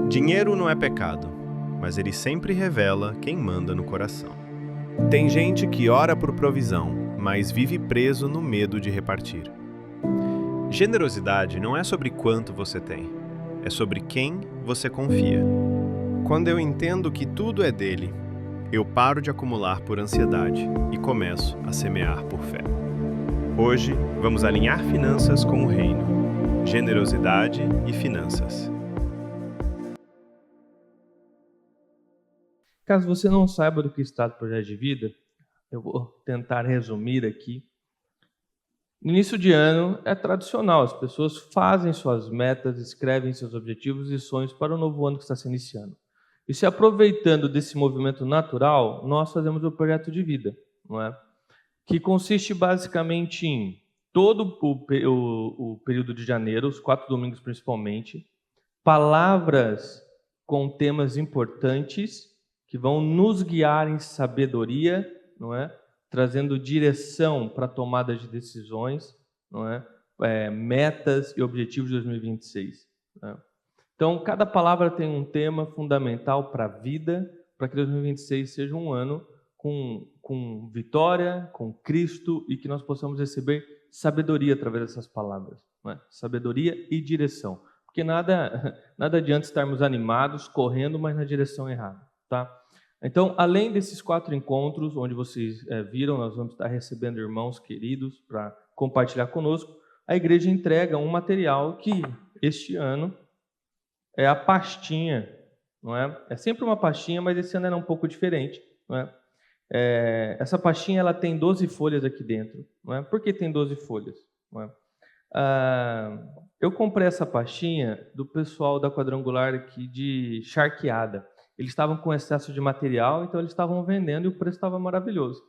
Dinheiro não é pecado, mas ele sempre revela quem manda no coração. Tem gente que ora por provisão, mas vive preso no medo de repartir. Generosidade não é sobre quanto você tem, é sobre quem você confia. Quando eu entendo que tudo é dele, eu paro de acumular por ansiedade e começo a semear por fé. Hoje, vamos alinhar finanças com o reino. Generosidade e finanças. Caso você não saiba do que se trata o projeto de vida, eu vou tentar resumir aqui. No início de ano é tradicional, as pessoas fazem suas metas, escrevem seus objetivos e sonhos para o novo ano que está se iniciando. E se aproveitando desse movimento natural, nós fazemos o projeto de vida, não é? Que consiste basicamente em todo o período de janeiro, os 4 domingos principalmente, palavras com temas importantes que vão nos guiar em sabedoria, não é? Trazendo direção para a tomada de decisões, não é? Metas e objetivos de 2026. Né? Então, cada palavra tem um tema fundamental para a vida, para que 2026 seja um ano com vitória, com Cristo, e que nós possamos receber sabedoria através dessas palavras. Não é? Sabedoria e direção. Porque nada adianta estarmos animados, correndo, mas na direção errada. Tá? Então, além desses 4 encontros, onde vocês viram, nós vamos estar recebendo irmãos queridos para compartilhar conosco, a igreja entrega um material que, este ano, é a pastinha, não é? É sempre uma pastinha, mas esse ano era um pouco diferente, não é? Essa pastinha ela tem 12 folhas aqui dentro, não é? Por que tem 12 folhas? Não é? Eu comprei essa pastinha do pessoal da Quadrangular aqui de Charqueada. Eles estavam com excesso de material, então eles estavam vendendo e o preço estava maravilhoso.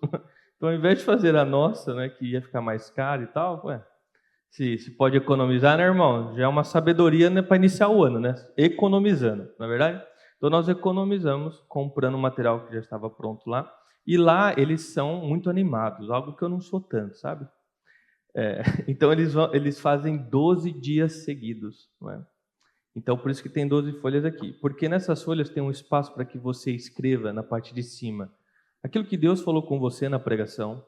Então, ao invés de fazer a nossa, né, que ia ficar mais caro e tal, se pode economizar, né, irmão? Já é uma sabedoria, né, para iniciar o ano, né? Economizando, não é verdade? Então, nós economizamos comprando o material que já estava pronto lá. E lá eles são muito animados, algo que eu não sou tanto, sabe? Então, eles fazem 12 dias seguidos, não é? Então, por isso que tem 12 folhas aqui. Porque nessas folhas tem um espaço para que você escreva na parte de cima aquilo que Deus falou com você na pregação,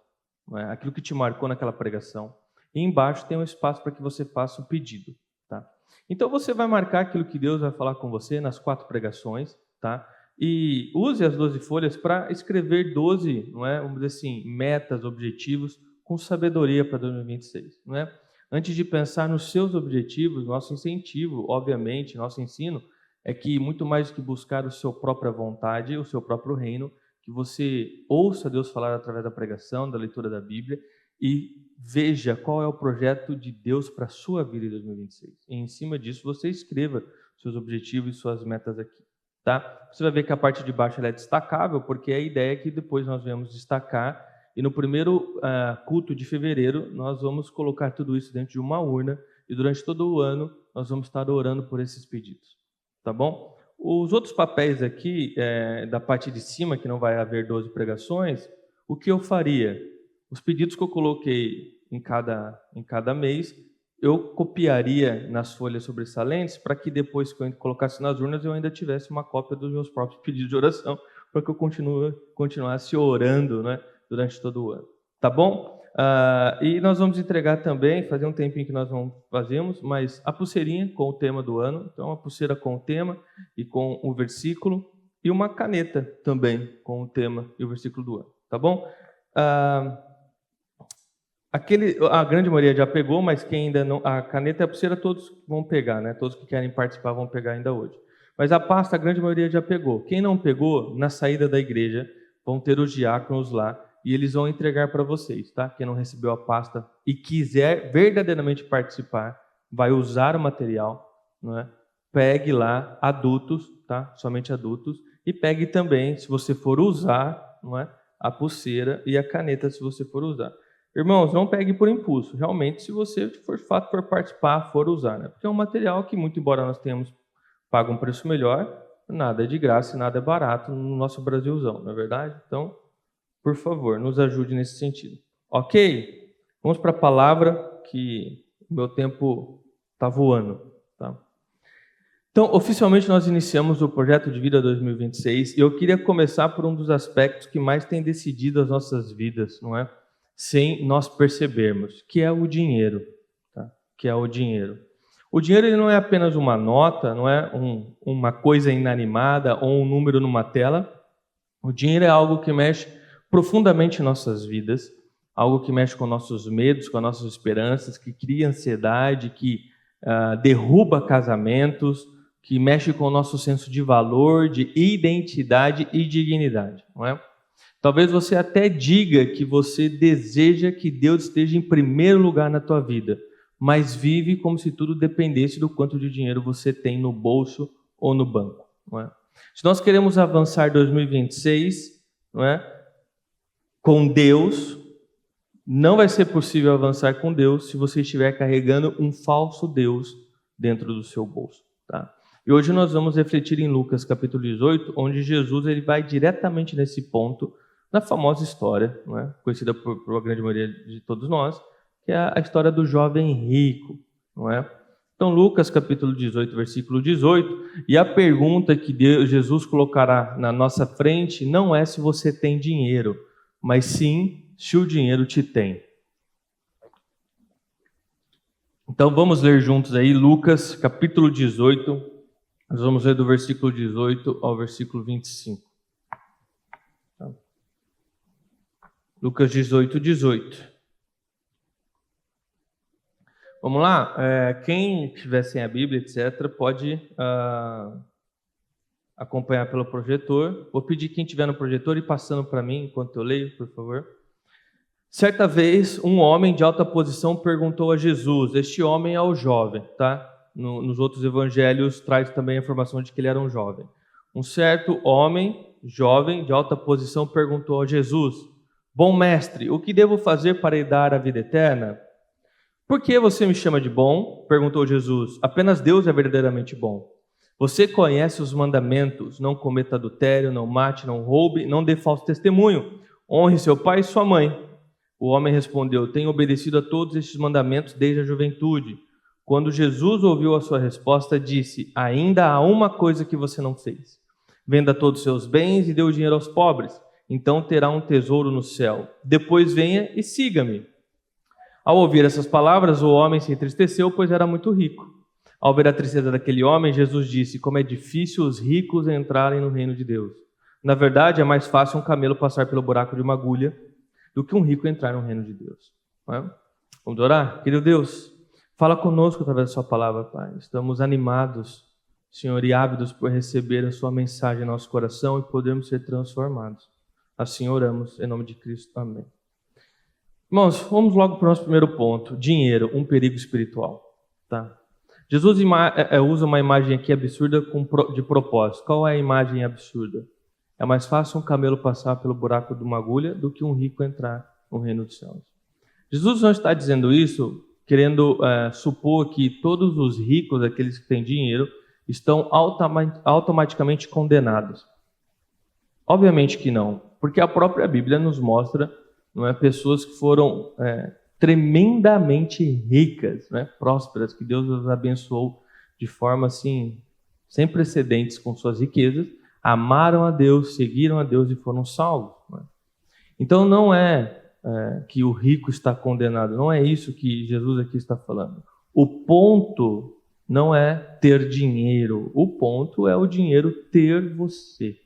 não é? Aquilo que te marcou naquela pregação. E embaixo tem um espaço para que você faça o pedido. Tá? Então, você vai marcar aquilo que Deus vai falar com você nas 4 pregações. Tá? E use as 12 folhas para escrever 12, não é? Vamos dizer assim, metas, objetivos, com sabedoria para 2026. Não é? Antes de pensar nos seus objetivos, nosso incentivo, obviamente, nosso ensino, é que muito mais do que buscar a sua própria vontade, o seu próprio reino, que você ouça Deus falar através da pregação, da leitura da Bíblia, e veja qual é o projeto de Deus para a sua vida em 2026. E em cima disso, você escreva seus objetivos e suas metas aqui. Tá? Você vai ver que a parte de baixo ela é destacável, porque a ideia é que depois nós venhamos destacar. E no primeiro culto de fevereiro, nós vamos colocar tudo isso dentro de uma urna e durante todo o ano nós vamos estar orando por esses pedidos. Tá bom? Os outros papéis aqui, da parte de cima, que não vai haver 12 pregações, o que eu faria? Os pedidos que eu coloquei em cada mês, eu copiaria nas folhas sobressalentes para que depois que eu colocasse nas urnas eu ainda tivesse uma cópia dos meus próprios pedidos de oração, para que eu continuasse orando, né? Durante todo o ano, tá bom? E nós vamos entregar também, fazer um tempinho que nós não fazemos, mas a pulseirinha com o tema do ano, então uma pulseira com o tema e com o versículo, e uma caneta também com o tema e o versículo do ano, tá bom? A grande maioria já pegou, mas quem ainda não... A caneta e a pulseira todos vão pegar, né? Todos que querem participar vão pegar ainda hoje. Mas a pasta, a grande maioria já pegou. Quem não pegou, na saída da igreja, vão ter os diáconos lá, e eles vão entregar para vocês, tá? Quem não recebeu a pasta e quiser verdadeiramente participar, vai usar o material, não é? Pegue lá, adultos, tá? Somente adultos, e pegue também, se você for usar, não é? A pulseira e a caneta, se você for usar. Irmãos, não pegue por impulso, realmente, se você for participar, for usar, né? Porque é um material que, muito embora nós tenhamos pago um preço melhor, nada é de graça e nada é barato no nosso Brasilzão, não é verdade? Então, por favor, nos ajude nesse sentido. Ok? Vamos para a palavra, que o meu tempo está voando. Tá? Então, oficialmente nós iniciamos o Projeto de Vida 2026 e eu queria começar por um dos aspectos que mais tem decidido as nossas vidas, não é? Sem nós percebermos, que é o dinheiro, tá? Que é o dinheiro. O dinheiro ele não é apenas uma nota, não é uma coisa inanimada ou um número numa tela. O dinheiro é algo que mexe profundamente em nossas vidas, algo que mexe com nossos medos, com as nossas esperanças, que cria ansiedade, que derruba casamentos, que mexe com o nosso senso de valor, de identidade e dignidade, não é? Talvez você até diga que você deseja que Deus esteja em primeiro lugar na tua vida, mas vive como se tudo dependesse do quanto de dinheiro você tem no bolso ou no banco, não é? Se nós queremos avançar 2026, não é? Com Deus, não vai ser possível avançar com Deus se você estiver carregando um falso Deus dentro do seu bolso, tá? E hoje nós vamos refletir em Lucas capítulo 18, onde Jesus ele vai diretamente nesse ponto, na famosa história, não é? Conhecida por a grande maioria de todos nós, que é a história do jovem rico, não é? Então, Lucas capítulo 18, versículo 18, e a pergunta que Jesus colocará na nossa frente não é se você tem dinheiro, mas sim se o dinheiro te tem. Então, vamos ler juntos aí Lucas capítulo 18, nós vamos ler do versículo 18 ao versículo 25. Lucas 18, 18. Vamos lá? Quem tiver sem a Bíblia, etc., pode acompanhar pelo projetor. Vou pedir quem tiver no projetor ir passando para mim enquanto eu leio, por favor. Certa vez, um homem de alta posição perguntou a Jesus. Este homem é o jovem, tá? Nos outros evangelhos traz também a informação de que ele era um jovem. Um certo homem, jovem, de alta posição, perguntou a Jesus: Bom mestre, o que devo fazer para herdar a vida eterna? Por que você me chama de bom? Perguntou Jesus. Apenas Deus é verdadeiramente bom. Você conhece os mandamentos: não cometa adultério, não mate, não roube, não dê falso testemunho, honre seu pai e sua mãe. O homem respondeu: Tenho obedecido a todos estes mandamentos desde a juventude. Quando Jesus ouviu a sua resposta, disse: Ainda há uma coisa que você não fez. Venda todos os seus bens e dê o dinheiro aos pobres. Então terá um tesouro no céu. Depois venha e siga-me. Ao ouvir essas palavras, o homem se entristeceu, pois era muito rico. Ao ver a tristeza daquele homem, Jesus disse: Como é difícil os ricos entrarem no reino de Deus. Na verdade, é mais fácil um camelo passar pelo buraco de uma agulha do que um rico entrar no reino de Deus. Não é? Vamos orar? Querido Deus, fala conosco através da sua palavra, Pai. Estamos animados, Senhor, e ávidos por receber a sua mensagem em nosso coração e podermos ser transformados. Assim oramos, em nome de Cristo. Amém. Irmãos, vamos logo para o nosso primeiro ponto. Dinheiro, um perigo espiritual. Tá? Jesus usa uma imagem aqui absurda de propósito. Qual é a imagem absurda? É mais fácil um camelo passar pelo buraco de uma agulha do que um rico entrar no reino dos céus. Jesus não está dizendo isso querendo supor que todos os ricos, aqueles que têm dinheiro, estão automaticamente condenados. Obviamente que não, porque a própria Bíblia nos mostra, não é, pessoas que foram tremendamente ricas, né, prósperas, que Deus os abençoou de forma assim, sem precedentes com suas riquezas, amaram a Deus, seguiram a Deus e foram salvos. Né? Então não é que o rico está condenado, não é isso que Jesus aqui está falando. O ponto não é ter dinheiro, o ponto é o dinheiro ter você.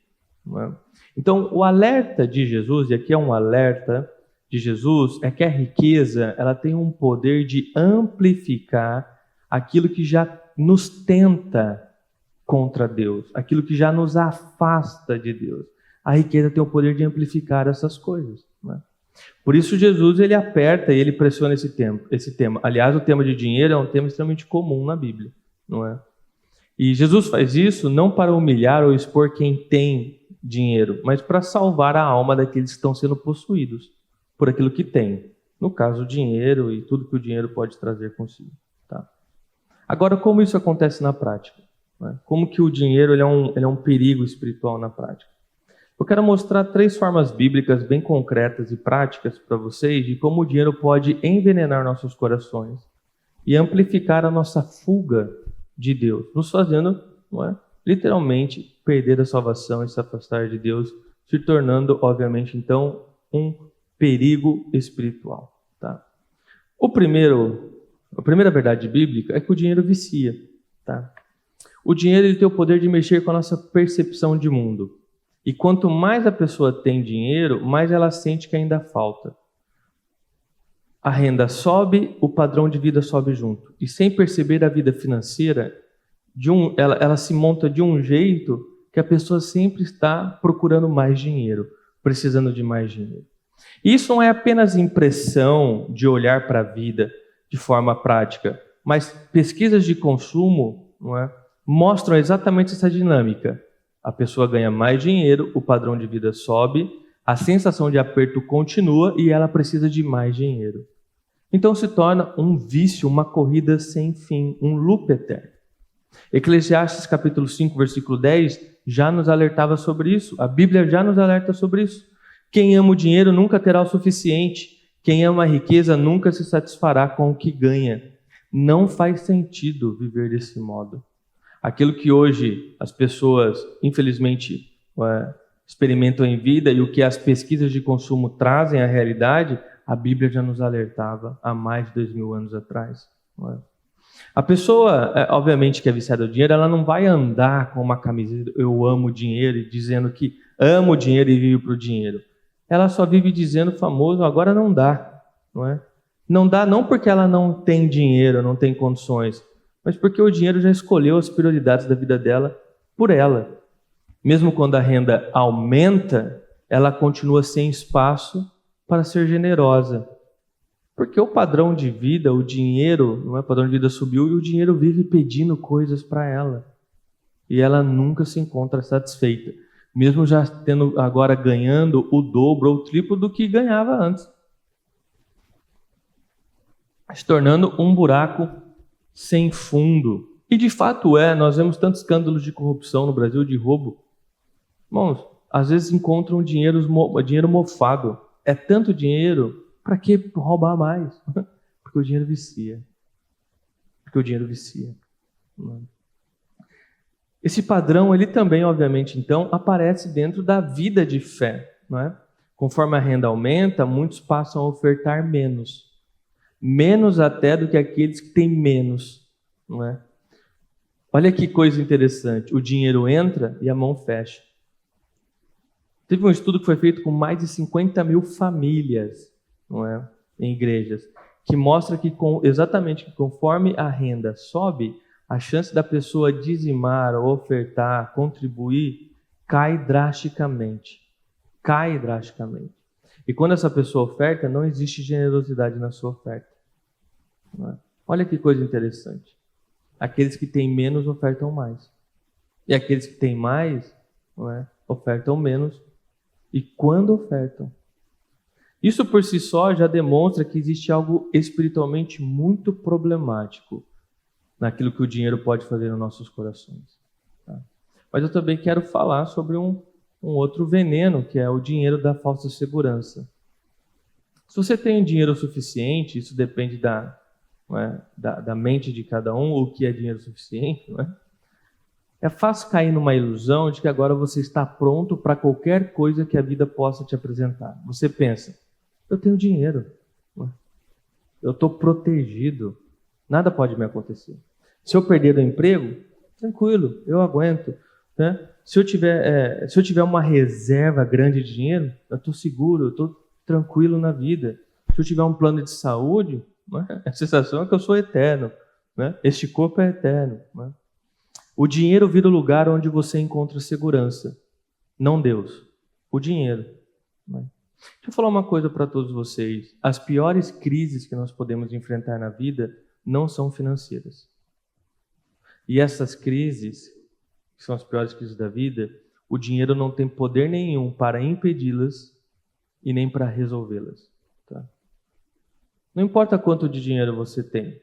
Não é? Então o alerta de Jesus, e aqui é um alerta de Jesus, é que a riqueza ela tem um poder de amplificar aquilo que já nos tenta contra Deus, aquilo que já nos afasta de Deus. A riqueza tem o poder de amplificar essas coisas. Né? Por isso Jesus ele aperta e ele pressiona esse tema. Aliás, o tema de dinheiro é um tema extremamente comum na Bíblia, não é? E Jesus faz isso não para humilhar ou expor quem tem dinheiro, mas para salvar a alma daqueles que estão sendo possuídos por aquilo que tem. No caso, o dinheiro e tudo que o dinheiro pode trazer consigo. Tá? Agora, como isso acontece na prática? Como que o dinheiro ele é um perigo espiritual na prática? Eu quero mostrar 3 formas bíblicas bem concretas e práticas para vocês de como o dinheiro pode envenenar nossos corações e amplificar a nossa fuga de Deus, nos fazendo não é? Literalmente perder a salvação e se afastar de Deus, se tornando, obviamente, então, um perigo espiritual. Tá? A primeira verdade bíblica é que o dinheiro vicia. Tá? O dinheiro ele tem o poder de mexer com a nossa percepção de mundo. E quanto mais a pessoa tem dinheiro, mais ela sente que ainda falta. A renda sobe, o padrão de vida sobe junto. E sem perceber, a vida financeira, ela se monta de um jeito que a pessoa sempre está procurando mais dinheiro, precisando de mais dinheiro. E isso não é apenas impressão de olhar para a vida de forma prática, mas pesquisas de consumo, não é, mostram exatamente essa dinâmica. A pessoa ganha mais dinheiro, o padrão de vida sobe, a sensação de aperto continua e ela precisa de mais dinheiro. Então se torna um vício, uma corrida sem fim, um loop eterno. Eclesiastes capítulo 5, versículo 10 já nos alertava sobre isso. A Bíblia já nos alerta sobre isso. Quem ama o dinheiro nunca terá o suficiente. Quem ama a riqueza nunca se satisfará com o que ganha. Não faz sentido viver desse modo. Aquilo que hoje as pessoas, infelizmente, experimentam em vida e o que as pesquisas de consumo trazem à realidade, a Bíblia já nos alertava há mais de 2000 anos atrás. A pessoa, obviamente, que é viciada no dinheiro, ela não vai andar com uma camiseta "eu amo o dinheiro" e dizendo que ama o dinheiro e vive para o dinheiro. Ela só vive dizendo o famoso "agora não dá", não é? Não dá não porque ela não tem dinheiro, não tem condições, mas porque o dinheiro já escolheu as prioridades da vida dela por ela. Mesmo quando a renda aumenta, ela continua sem espaço para ser generosa. Porque o padrão de vida, o dinheiro, não é? O padrão de vida subiu e o dinheiro vive pedindo coisas para ela. E ela nunca se encontra satisfeita. Mesmo já tendo agora ganhando o dobro ou o triplo do que ganhava antes. Se tornando um buraco sem fundo. E de fato nós vemos tantos escândalos de corrupção no Brasil, de roubo. Irmãos, às vezes encontram dinheiro mofado. É tanto dinheiro, para que roubar mais? Porque o dinheiro vicia. Porque o dinheiro vicia. Esse padrão, ele também, obviamente, então, aparece dentro da vida de fé. Não é? Conforme a renda aumenta, muitos passam a ofertar menos. Menos até do que aqueles que têm menos. Não é? Olha que coisa interessante. O dinheiro entra e a mão fecha. Teve um estudo que foi feito com mais de 50 mil famílias, não é, em igrejas, que mostra que exatamente conforme a renda sobe, a chance da pessoa dizimar, ofertar, contribuir, cai drasticamente. Cai drasticamente. E quando essa pessoa oferta, não existe generosidade na sua oferta. Não é? Olha que coisa interessante. Aqueles que têm menos ofertam mais. E aqueles que têm mais, não é, ofertam menos. E quando ofertam? Isso por si só já demonstra que existe algo espiritualmente muito problemático naquilo que o dinheiro pode fazer nos nossos corações. Tá? Mas eu também quero falar sobre um outro veneno, que é o dinheiro da falsa segurança. Se você tem dinheiro suficiente, isso depende da mente de cada um, o que é dinheiro suficiente, não é? É fácil cair numa ilusão de que agora você está pronto para qualquer coisa que a vida possa te apresentar. Você pensa, eu tenho dinheiro, eu estou protegido, nada pode me acontecer. Se eu perder o emprego, tranquilo, eu aguento. Né? Se eu tiver uma reserva grande de dinheiro, eu estou seguro, eu estou tranquilo na vida. Se eu tiver um plano de saúde, né? A sensação é que eu sou eterno. Né? Este corpo é eterno. Né? O dinheiro vira o lugar onde você encontra segurança, não Deus. O dinheiro. Né? Deixa eu falar uma coisa para todos vocês. As piores crises que nós podemos enfrentar na vida não são financeiras. E essas crises, que são as piores crises da vida, o dinheiro não tem poder nenhum para impedi-las e nem para resolvê-las. Tá? Não importa quanto de dinheiro você tem.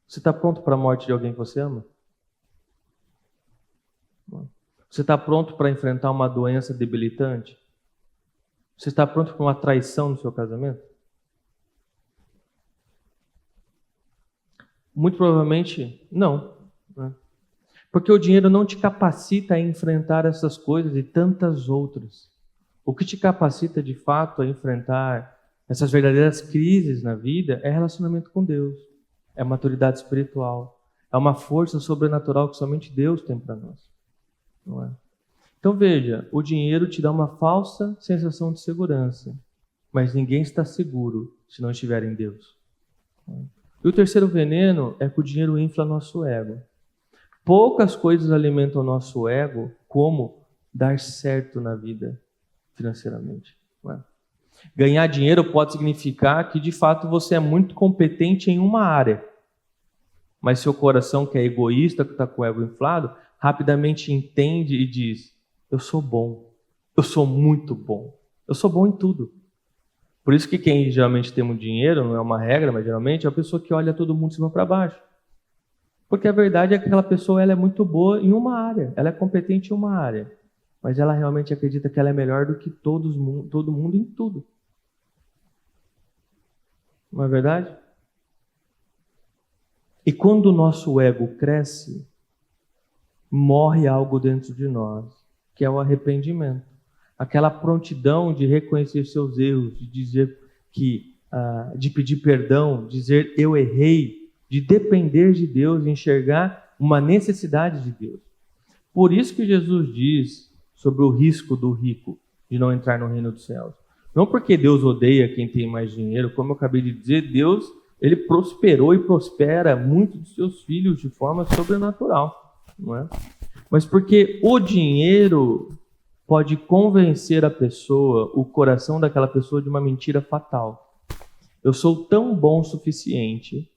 Você está pronto para a morte de alguém que você ama? Você está pronto para enfrentar uma doença debilitante? Você está pronto para uma traição no seu casamento? Muito provavelmente não. Né? Porque o dinheiro não te capacita a enfrentar essas coisas e tantas outras. O que te capacita de fato a enfrentar essas verdadeiras crises na vida é relacionamento com Deus, é maturidade espiritual, é uma força sobrenatural que somente Deus tem para nós. Não é? Então veja, o dinheiro te dá uma falsa sensação de segurança, mas ninguém está seguro se não estiver em Deus. E o terceiro veneno é que o dinheiro infla nosso ego. Poucas coisas alimentam o nosso ego como dar certo na vida financeiramente. Não é? Ganhar dinheiro pode significar que de fato você é muito competente em uma área, mas seu coração, que é egoísta, que está com o ego inflado, rapidamente entende e diz: eu sou bom, eu sou muito bom, eu sou bom em tudo. Por isso que quem geralmente tem muito dinheiro, não é uma regra, mas geralmente é a pessoa que olha todo mundo de cima para baixo. Porque a verdade é que aquela pessoa ela é muito boa em uma área, ela é competente em uma área, mas ela realmente acredita que ela é melhor do que todo mundo em tudo. Não é verdade? E quando o nosso ego cresce, morre algo dentro de nós, que é o arrependimento. Aquela prontidão de reconhecer seus erros, de dizer de pedir perdão, dizer eu errei, de depender de Deus, de enxergar uma necessidade de Deus. Por isso que Jesus diz sobre o risco do rico de não entrar no reino dos céus. Não porque Deus odeia quem tem mais dinheiro, como eu acabei de dizer, Deus ele prosperou e prospera muitos dos seus filhos de forma sobrenatural, não é? Mas porque o dinheiro pode convencer a pessoa, o coração daquela pessoa, de uma mentira fatal. Eu sou tão bom o suficiente,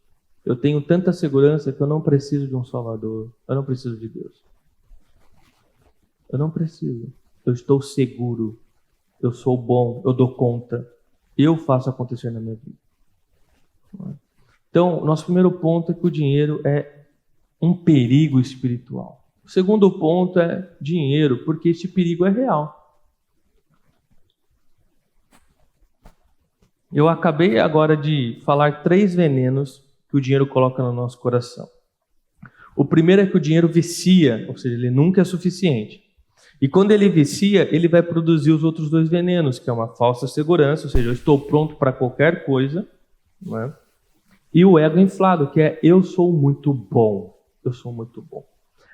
eu tenho tanta segurança que eu não preciso de um Salvador, eu não preciso de Deus. Eu não preciso, eu estou seguro, eu sou bom, eu dou conta, eu faço acontecer na minha vida. Então, nosso primeiro ponto é que o dinheiro é um perigo espiritual. O segundo ponto é dinheiro, porque este perigo é real. Eu acabei agora de falar 3 venenos que o dinheiro coloca no nosso coração. O primeiro é que o dinheiro vicia, ou seja, ele nunca é suficiente. E quando ele vicia, ele vai produzir os outros 2 venenos, que é uma falsa segurança, ou seja, eu estou pronto para qualquer coisa, não é? E o ego inflado, que é eu sou muito bom, eu sou muito bom.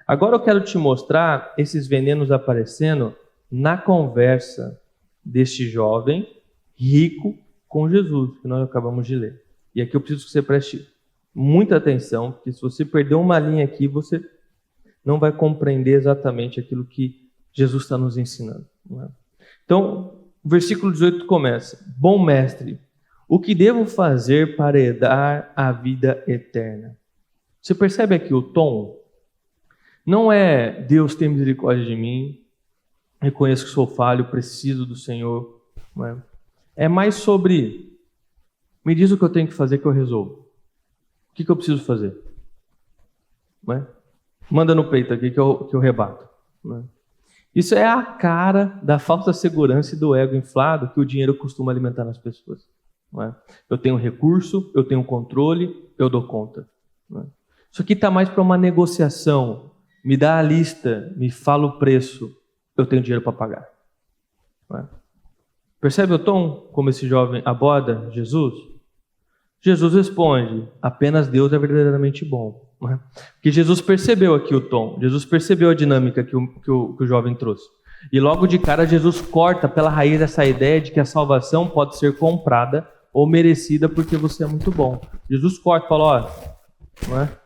Agora eu quero te mostrar esses venenos aparecendo na conversa deste jovem rico com Jesus, que nós acabamos de ler. E aqui eu preciso que você preste muita atenção, porque se você perder uma linha aqui, você não vai compreender exatamente aquilo que Jesus está nos ensinando. Não é? Então, o versículo 18 começa: Bom mestre, o que devo fazer para herdar a vida eterna? Você percebe aqui o tom? Não é Deus tem misericórdia de mim, reconheço que sou falho, preciso do Senhor. Não é? É mais sobre, me diz o que eu tenho que fazer que eu resolvo. O que eu preciso fazer? Não é? Manda no peito aqui que eu rebato. Não é? Isso é a cara da falsa segurança e do ego inflado que o dinheiro costuma alimentar nas pessoas. Não é? Eu tenho recurso, eu tenho controle, eu dou conta. Não é? Isso aqui está mais para uma negociação. Me dá a lista, me fala o preço, eu tenho dinheiro para pagar. Não é? Percebe o tom como esse jovem aborda Jesus? Jesus responde: apenas Deus é verdadeiramente bom. Não é? Porque Jesus percebeu aqui o tom, Jesus percebeu a dinâmica que o jovem trouxe. E logo de cara Jesus corta pela raiz essa ideia de que a salvação pode ser comprada ou merecida porque você é muito bom. Jesus corta e fala: ó, não é?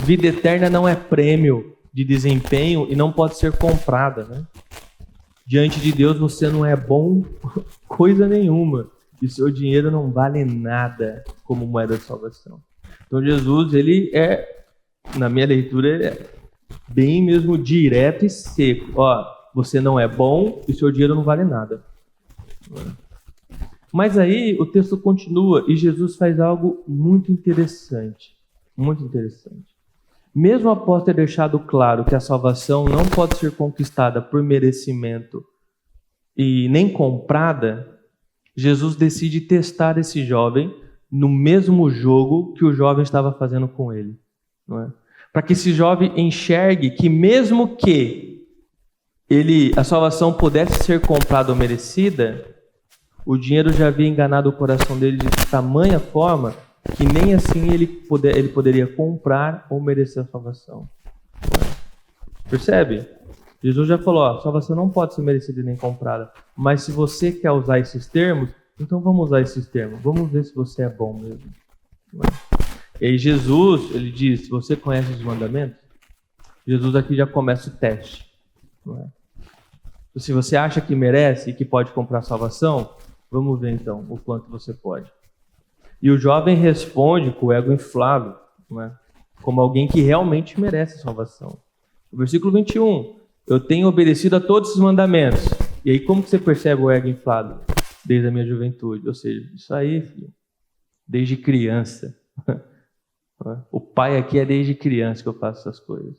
Vida eterna não é prêmio de desempenho e não pode ser comprada, né? Diante de Deus você não é bom coisa nenhuma e seu dinheiro não vale nada como moeda de salvação. Então Jesus, ele é, na minha leitura, ele é bem mesmo direto e seco. Ó, você não é bom e seu dinheiro não vale nada. Mas aí o texto continua e Jesus faz algo muito interessante. Muito interessante. Mesmo após ter deixado claro que a salvação não pode ser conquistada por merecimento e nem comprada, Jesus decide testar esse jovem no mesmo jogo que o jovem estava fazendo com ele. Não é? Para que esse jovem enxergue que mesmo que a salvação pudesse ser comprada ou merecida, o dinheiro já havia enganado o coração dele de tamanha forma que nem assim ele poderia comprar ou merecer a salvação. Percebe? Jesus já falou, a salvação não pode ser merecida nem comprada. Mas se você quer usar esses termos, então vamos usar esses termos. Vamos ver se você é bom mesmo. E aí Jesus, ele diz, você conhece os mandamentos? Jesus aqui já começa o teste. Se você acha que merece e que pode comprar salvação, vamos ver então o quanto você pode. E o jovem responde com o ego inflado, como alguém que realmente merece a salvação. No versículo 21, eu tenho obedecido a todos os mandamentos. E aí como que você percebe o ego inflado? Desde a minha juventude. Ou seja, isso aí, filho, desde criança. O pai aqui é desde criança que eu faço essas coisas.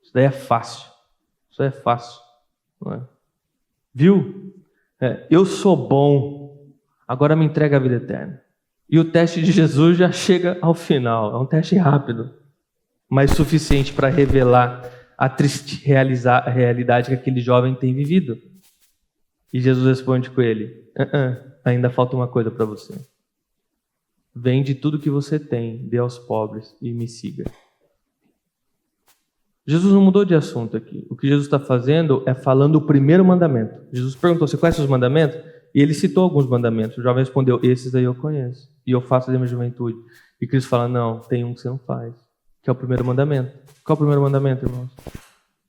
Isso daí é fácil. Isso aí é fácil. Não é? Viu? Eu sou bom. Agora me entrega a vida eterna. E o teste de Jesus já chega ao final. É um teste rápido, mas suficiente para revelar a triste realidade que aquele jovem tem vivido. E Jesus responde com ele, ainda falta uma coisa para você. Vende tudo que você tem, dê aos pobres e me siga. Jesus não mudou de assunto aqui. O que Jesus está fazendo é falando o primeiro mandamento. Jesus perguntou, você conhece os mandamentos? E ele citou alguns mandamentos. O jovem respondeu, esses aí eu conheço. E eu faço da minha juventude. E Cristo fala, não, tem um que você não faz. Que é o primeiro mandamento. Qual é o primeiro mandamento, irmãos?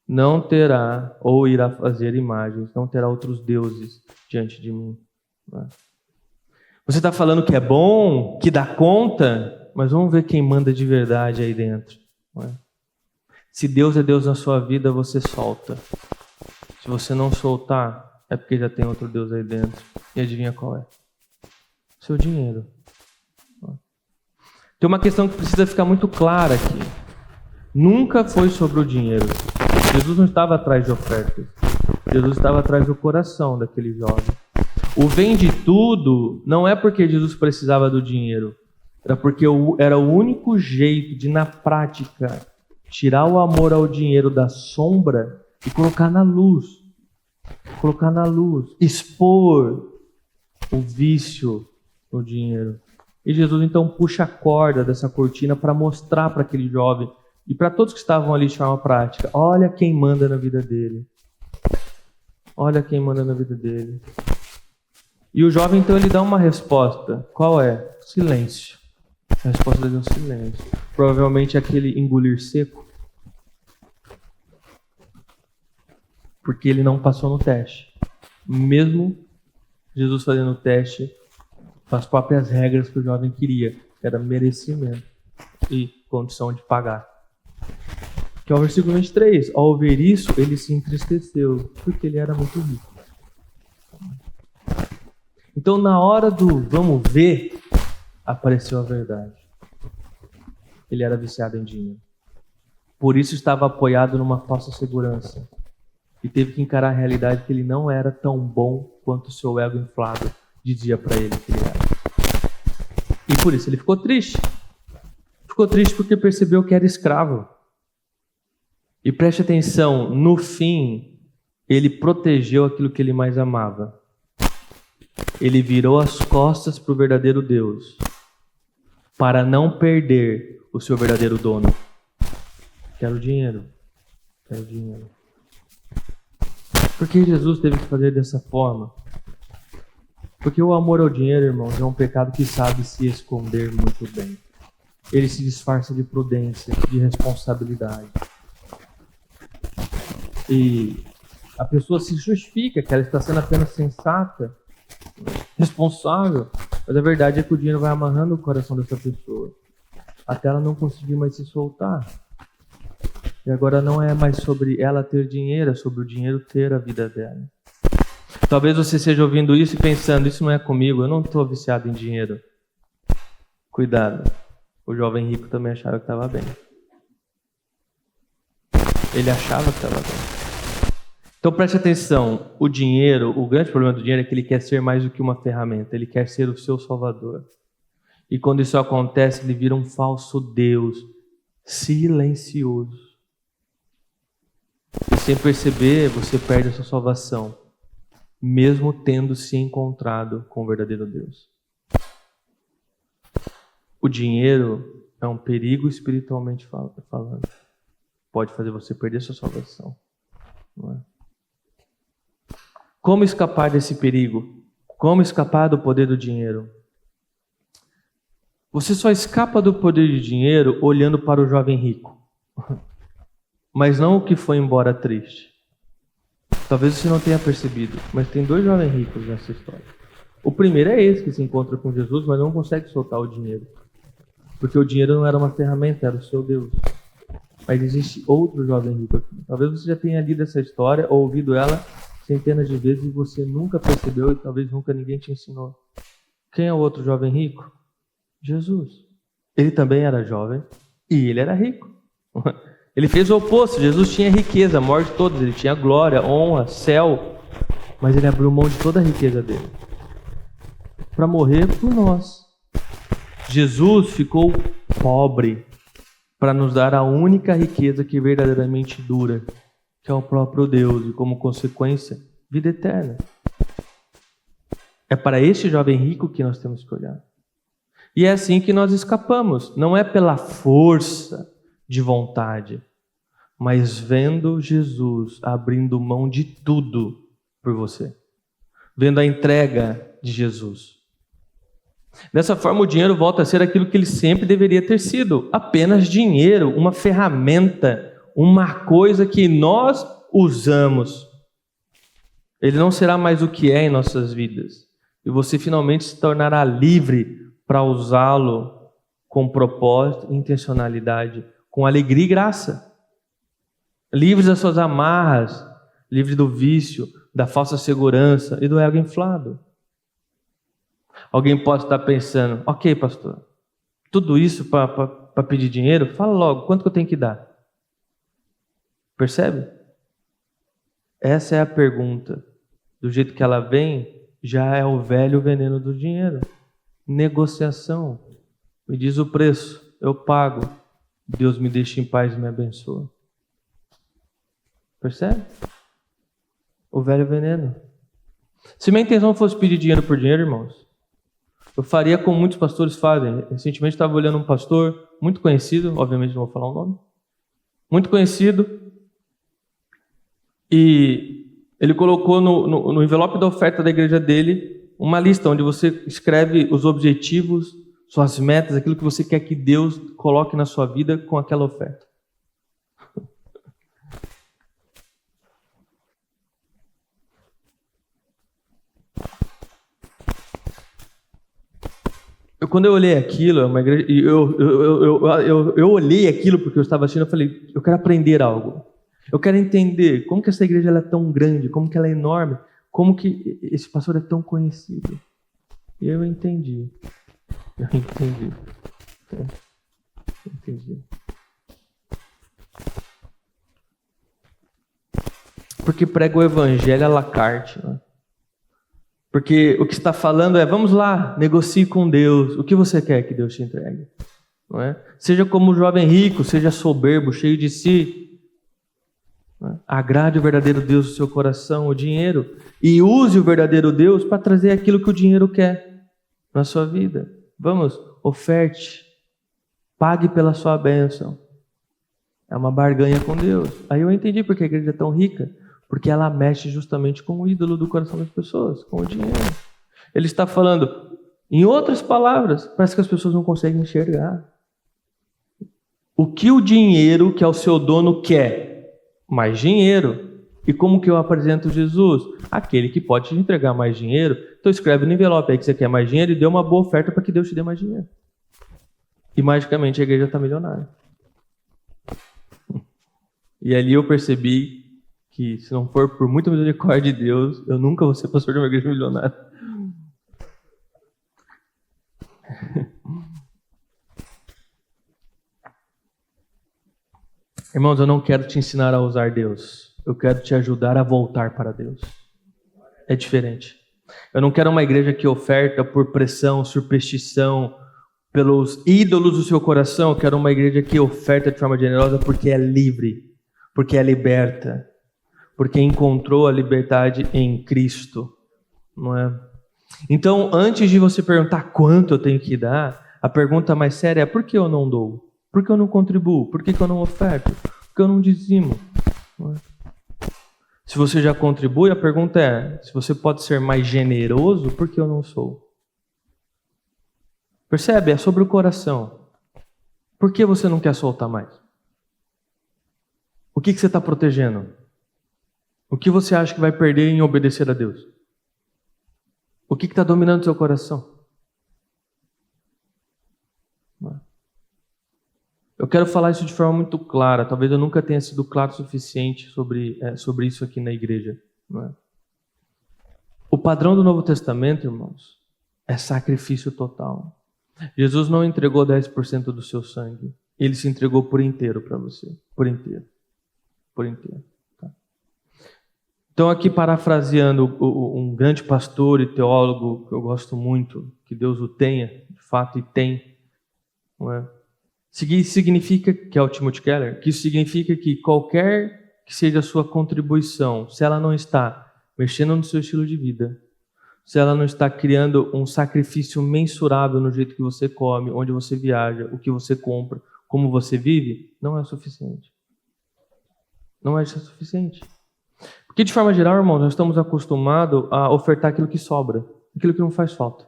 Não terá ou irá fazer imagens. Não terá outros deuses diante de mim. Você está falando que é bom, que dá conta, mas vamos ver quem manda de verdade aí dentro. Se Deus é Deus na sua vida, você solta. Se você não soltar, é porque já tem outro Deus aí dentro. E adivinha qual é? Seu dinheiro. Tem uma questão que precisa ficar muito clara aqui. Nunca foi sobre o dinheiro. Jesus não estava atrás de ofertas. Jesus estava atrás do coração daquele jovem. O vende tudo não é porque Jesus precisava do dinheiro. Era porque era o único jeito de, na prática, tirar o amor ao dinheiro da sombra e colocar na luz. Colocar na luz. Expor o vício no dinheiro. E Jesus então puxa a corda dessa cortina para mostrar para aquele jovem e para todos que estavam ali de forma prática. Olha quem manda na vida dele. Olha quem manda na vida dele. E o jovem então ele dá uma resposta. Qual é? Silêncio. A resposta dele é um silêncio. Provavelmente aquele engolir seco. Porque ele não passou no teste. Mesmo Jesus fazendo o teste, as próprias regras que o jovem queria, que era merecimento e condição de pagar. Que é o versículo 23. Ao ouvir isso, ele se entristeceu, porque ele era muito rico. Então, na hora do vamos ver, apareceu a verdade. Ele era viciado em dinheiro. Por isso estava apoiado numa falsa segurança. E teve que encarar a realidade que ele não era tão bom quanto o seu ego inflado dizia para ele que ele era. E por isso ele ficou triste. Ficou triste porque percebeu que era escravo. E preste atenção, no fim, ele protegeu aquilo que ele mais amava. Ele virou as costas para o verdadeiro Deus, para não perder o seu verdadeiro dono. Quero dinheiro. Quero dinheiro. Por que Jesus teve que fazer dessa forma? Porque o amor ao dinheiro, irmãos, é um pecado que sabe se esconder muito bem. Ele se disfarça de prudência, de responsabilidade. E a pessoa se justifica que ela está sendo apenas sensata, responsável, mas a verdade é que o dinheiro vai amarrando o coração dessa pessoa até ela não conseguir mais se soltar. E agora não é mais sobre ela ter dinheiro, é sobre o dinheiro ter a vida dela. Talvez você esteja ouvindo isso e pensando, isso não é comigo, eu não estou viciado em dinheiro. Cuidado, o jovem rico também achava que estava bem. Ele achava que estava bem. Então preste atenção, o dinheiro, o grande problema do dinheiro é que ele quer ser mais do que uma ferramenta, ele quer ser o seu salvador. E quando isso acontece, ele vira um falso Deus silencioso. E sem perceber, você perde a sua salvação, mesmo tendo se encontrado com o verdadeiro Deus. O dinheiro é um perigo espiritualmente falando. Pode fazer você perder a sua salvação. Não é? Como escapar desse perigo? Como escapar do poder do dinheiro? Você só escapa do poder do dinheiro olhando para o jovem rico. Mas não o que foi embora triste. Talvez você não tenha percebido, mas tem 2 jovens ricos nessa história. O primeiro é esse que se encontra com Jesus, mas não consegue soltar o dinheiro. Porque o dinheiro não era uma ferramenta, era o seu Deus. Mas existe outro jovem rico aqui. Talvez você já tenha lido essa história ou ouvido ela centenas de vezes e você nunca percebeu e talvez nunca ninguém te ensinou. Quem é o outro jovem rico? Jesus. Ele também era jovem e ele era rico. Ele fez o oposto. Jesus tinha riqueza, a maior de todas. Ele tinha glória, honra, céu. Mas ele abriu mão de toda a riqueza dele para morrer por nós. Jesus ficou pobre para nos dar a única riqueza que verdadeiramente dura, que é o próprio Deus, e como consequência, vida eterna. É para este jovem rico que nós temos que olhar. E é assim que nós escapamos. Não é pela força de vontade, mas vendo Jesus abrindo mão de tudo por você. Vendo a entrega de Jesus. Dessa forma, o dinheiro volta a ser aquilo que ele sempre deveria ter sido. Apenas dinheiro, uma ferramenta, uma coisa que nós usamos. Ele não será mais o que é em nossas vidas. E você finalmente se tornará livre para usá-lo com propósito e intencionalidade, com alegria e graça. Livre das suas amarras, livre do vício, da falsa segurança e do ego inflado. Alguém pode estar pensando, ok, pastor, tudo isso para pedir dinheiro? Fala logo, quanto que eu tenho que dar? Percebe? Essa é a pergunta. Do jeito que ela vem, já é o velho veneno do dinheiro. Negociação. Me diz o preço, eu pago. Deus me deixa em paz e me abençoa. Percebe? O velho veneno. Se minha intenção fosse pedir dinheiro por dinheiro, irmãos, eu faria como muitos pastores fazem. Recentemente estava olhando um pastor muito conhecido, obviamente não vou falar o nome, muito conhecido, e ele colocou no envelope da oferta da igreja dele uma lista onde você escreve os objetivos, suas metas, aquilo que você quer que Deus coloque na sua vida com aquela oferta. Quando eu olhei aquilo, uma igreja, eu olhei aquilo porque eu estava assistindo, eu falei, eu quero aprender algo. Eu quero entender como que essa igreja ela é tão grande, como que ela é enorme, como que esse pastor é tão conhecido. E eu entendi. Porque prega o evangelho à la carte, né? Porque o que está falando é, vamos lá, negocie com Deus. O que você quer que Deus te entregue? Não é? Seja como o jovem rico, seja soberbo, cheio de si. Não é? Agrade o verdadeiro Deus do seu coração, o dinheiro. E use o verdadeiro Deus para trazer aquilo que o dinheiro quer na sua vida. Vamos, oferte. Pague pela sua bênção. É uma barganha com Deus. Aí eu entendi porque a igreja é tão rica. Porque ela mexe justamente com o ídolo do coração das pessoas, com o dinheiro. Ele está falando, em outras palavras, parece que as pessoas não conseguem enxergar. O que o dinheiro, que é o seu dono, quer? Mais dinheiro. E como que eu apresento Jesus? Aquele que pode te entregar mais dinheiro. Então escreve no envelope aí que você quer mais dinheiro e dê uma boa oferta para que Deus te dê mais dinheiro. E magicamente a igreja está milionária. E ali eu percebi que se não for por muita misericórdia de Deus, eu nunca vou ser pastor de uma igreja milionária. Irmãos, eu não quero te ensinar a usar Deus. Eu quero te ajudar a voltar para Deus. É diferente. Eu não quero uma igreja que oferta por pressão, superstição, pelos ídolos do seu coração. Eu quero uma igreja que oferta de forma generosa porque é livre, porque é liberta, porque encontrou a liberdade em Cristo, não é? Então, antes de você perguntar quanto eu tenho que dar, a pergunta mais séria é: por que eu não dou? Por que eu não contribuo? Por que eu não oferto? Por que eu não dizimo? Não é? Se você já contribui, a pergunta é: se você pode ser mais generoso, por que eu não sou? Percebe? É sobre o coração. Por que você não quer soltar mais? O que você está protegendo? O que você acha que vai perder em obedecer a Deus? O que está dominando seu coração? Eu quero falar isso de forma muito clara. Talvez eu nunca tenha sido claro o suficiente sobre isso aqui na igreja. Não é? O padrão do Novo Testamento, irmãos, é sacrifício total. Jesus não entregou 10% do seu sangue. Ele se entregou por inteiro para você. Por inteiro. Por inteiro. Tá? Então, aqui parafraseando um grande pastor e teólogo que eu gosto muito, que Deus o tenha, de fato, e tem, não é? Significa, que é o Timothy Keller, que isso significa que qualquer que seja a sua contribuição, se ela não está mexendo no seu estilo de vida, se ela não está criando um sacrifício mensurável no jeito que você come, onde você viaja, o que você compra, como você vive, não é o suficiente. Não é suficiente. Porque, de forma geral, irmãos, nós estamos acostumados a ofertar aquilo que sobra, aquilo que não faz falta.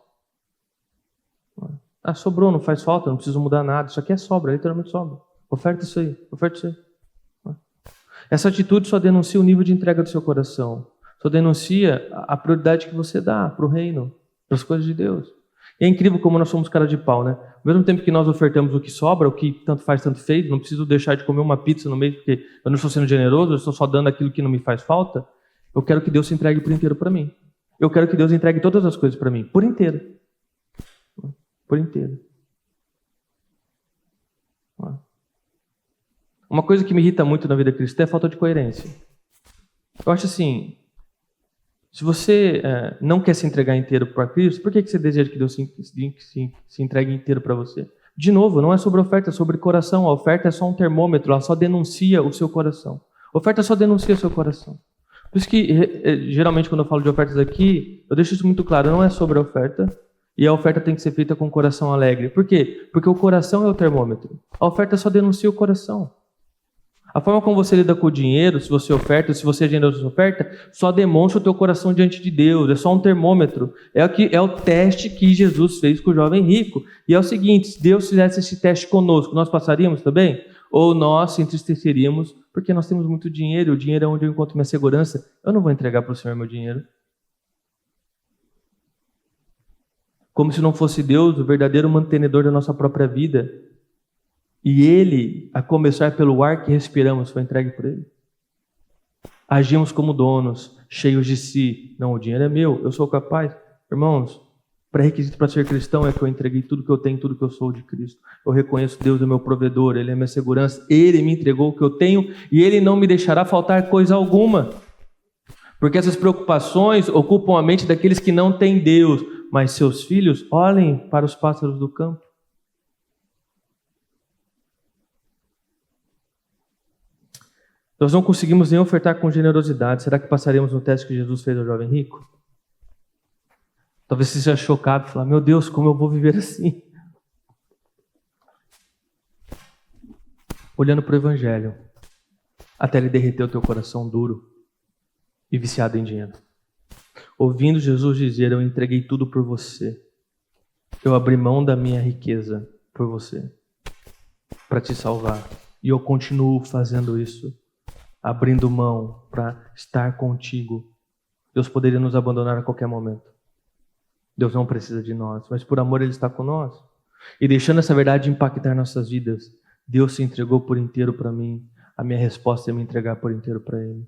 Ah, sobrou, não faz falta, não preciso mudar nada. Isso aqui é sobra, literalmente sobra. Oferta isso aí, oferta isso aí. Essa atitude só denuncia o nível de entrega do seu coração. Só denuncia a prioridade que você dá para o reino, para as coisas de Deus. E é incrível como nós somos cara de pau, né? Ao mesmo tempo que nós ofertamos o que sobra, o que tanto faz, tanto fez, não preciso deixar de comer uma pizza no meio, porque eu não estou sendo generoso, eu estou só dando aquilo que não me faz falta. Eu quero que Deus se entregue por inteiro para mim. Eu quero que Deus entregue todas as coisas para mim, por inteiro. Por inteiro. Uma coisa que me irrita muito na vida cristã é a falta de coerência. Eu acho assim, se você não quer se entregar inteiro para Cristo, por que você deseja que Deus se entregue inteiro para você? De novo, não é sobre oferta, é sobre coração. A oferta é só um termômetro, ela só denuncia o seu coração. A oferta só denuncia o seu coração. Por isso que, geralmente, quando eu falo de ofertas aqui, eu deixo isso muito claro, não é sobre a oferta, e a oferta tem que ser feita com o coração alegre. Por quê? Porque o coração é o termômetro. A oferta só denuncia o coração. A forma como você lida com o dinheiro, se você oferta, se você é generoso na oferta, só demonstra o teu coração diante de Deus. É só um termômetro. É o teste que Jesus fez com o jovem rico. E é o seguinte, se Deus fizesse esse teste conosco, nós passaríamos também? Ou nós se entristeceríamos porque nós temos muito dinheiro, o dinheiro é onde eu encontro minha segurança. Eu não vou entregar para o Senhor meu dinheiro. Como se não fosse Deus o verdadeiro mantenedor da nossa própria vida. E Ele, a começar pelo ar que respiramos, foi entregue por Ele. Agimos como donos, cheios de si. Não, o dinheiro é meu, eu sou capaz. Irmãos, pré-requisito para ser cristão é que eu entreguei tudo que eu tenho, tudo que eu sou de Cristo. Eu reconheço Deus é meu provedor, Ele é minha segurança. Ele me entregou o que eu tenho e Ele não me deixará faltar coisa alguma. Porque essas preocupações ocupam a mente daqueles que não têm Deus. Mas seus filhos, olhem para os pássaros do campo. Nós não conseguimos nem ofertar com generosidade. Será que passaremos no teste que Jesus fez ao jovem rico? Talvez você seja chocado e falar, meu Deus, como eu vou viver assim? Olhando para o Evangelho, até ele derreter o teu coração duro e viciado em dinheiro. Ouvindo Jesus dizer, eu entreguei tudo por você. Eu abri mão da minha riqueza por você, para te salvar. E eu continuo fazendo isso, abrindo mão para estar contigo. Deus poderia nos abandonar a qualquer momento. Deus não precisa de nós, mas por amor Ele está com nós. E deixando essa verdade impactar nossas vidas, Deus se entregou por inteiro para mim. A minha resposta é me entregar por inteiro para Ele.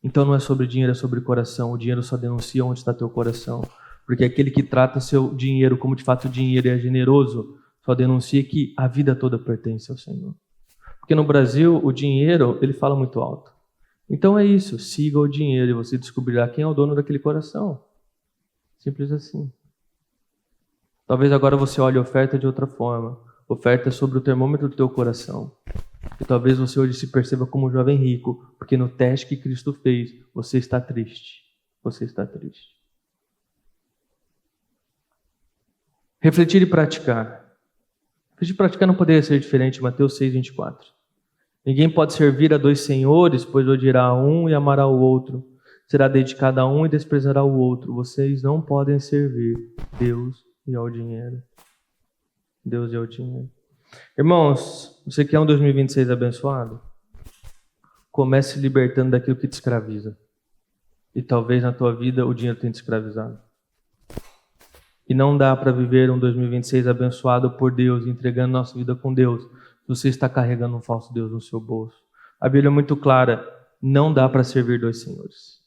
Então não é sobre dinheiro, é sobre coração. O dinheiro só denuncia onde está teu coração. Porque aquele que trata seu dinheiro como de fato dinheiro é generoso, só denuncia que a vida toda pertence ao Senhor. Porque no Brasil, o dinheiro, ele fala muito alto. Então é isso, siga o dinheiro e você descobrirá quem é o dono daquele coração. Simples assim. Talvez agora você olhe a oferta de outra forma. Oferta sobre o termômetro do teu coração. E talvez você hoje se perceba como um jovem rico, porque no teste que Cristo fez, você está triste. Você está triste. Refletir e praticar. Refletir e praticar não poderia ser diferente, Mateus 6:24. Ninguém pode servir a dois senhores, pois odiará um e amará o outro. Será dedicado a um e desprezará o outro. Vocês não podem servir Deus e ao dinheiro. Deus e ao dinheiro. Irmãos, você quer um 2026 abençoado? Comece se libertando daquilo que te escraviza. E talvez na tua vida o dinheiro tenha te escravizado. E não dá para viver um 2026 abençoado por Deus, entregando nossa vida com Deus, se você está carregando um falso Deus no seu bolso. A Bíblia é muito clara, não dá para servir dois senhores.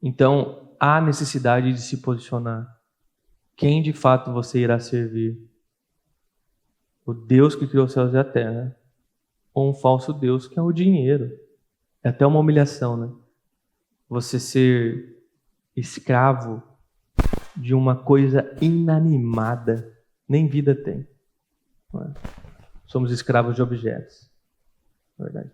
Então, há necessidade de se posicionar. Quem de fato você irá servir? O Deus que criou os céus e a terra? Ou um falso Deus que é o dinheiro? É até uma humilhação, né? Você ser escravo de uma coisa inanimada, nem vida tem. Não é? Somos escravos de objetos. Verdade.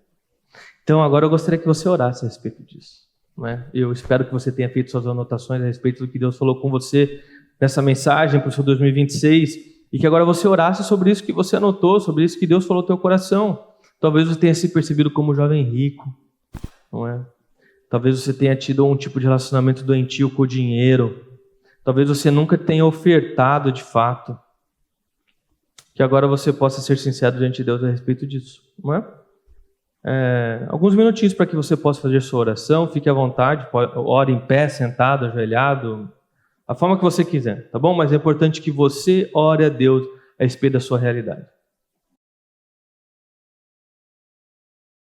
Então agora eu gostaria que você orasse a respeito disso. Não é? Eu espero que você tenha feito suas anotações a respeito do que Deus falou com você nessa mensagem para o seu 2026 e que agora você orasse sobre isso que você anotou, sobre isso que Deus falou no teu coração. Talvez você tenha se percebido como um jovem rico, não é? Talvez você tenha tido um tipo de relacionamento doentio com o dinheiro. Talvez você nunca tenha ofertado de fato. Que agora você possa ser sincero diante de Deus a respeito disso, não é? Alguns minutinhos para que você possa fazer sua oração. Fique à vontade, ore em pé, sentado, ajoelhado, a forma que você quiser, tá bom? Mas é importante que você ore a Deus a respeito da sua realidade.